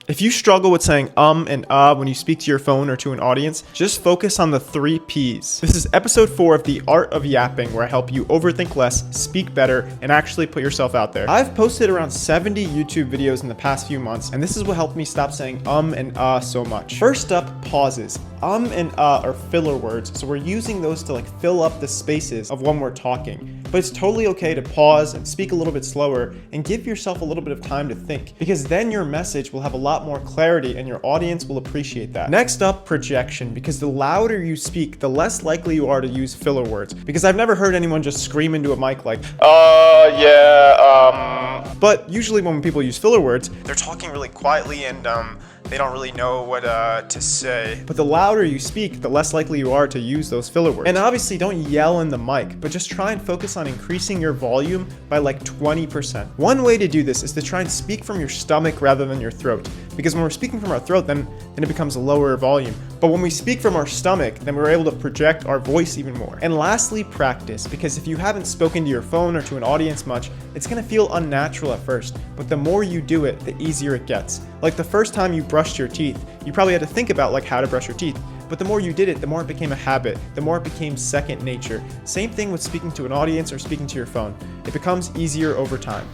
If you struggle with saying and when you speak to your phone or to an audience, just focus on the 3 Ps. This is episode 4 of The Art of Yapping, where I help you overthink less, speak better, and actually put yourself out there. I've posted around 70 YouTube videos in the past few months, and this is what helped me stop saying and so much. First up, pauses. And are filler words, so we're using those to fill up the spaces of when we're talking. But it's totally okay to pause and speak a little bit slower and give yourself a little bit of time to think, because then your message will have a lot more clarity and your audience will appreciate that. Next up, projection, because the louder you speak, the less likely you are to use filler words. Because I've never heard anyone just scream into a mic but usually when people use filler words, they're talking really quietly and they don't really know what to say. But the louder you speak, the less likely you are to use those filler words. And obviously don't yell in the mic, but just try and focus on increasing your volume by 20%. One way to do this is to try and speak from your stomach rather than your throat. Because when we're speaking from our throat, then it becomes a lower volume. But when we speak from our stomach, then we're able to project our voice even more. And lastly, practice, because if you haven't spoken to your phone or to an audience much, it's gonna feel unnatural at first, but the more you do it, the easier it gets. Like the first time you brushed your teeth, you probably had to think about how to brush your teeth. But the more you did it, the more it became a habit, the more it became second nature. Same thing with speaking to an audience or speaking to your phone. It becomes easier over time.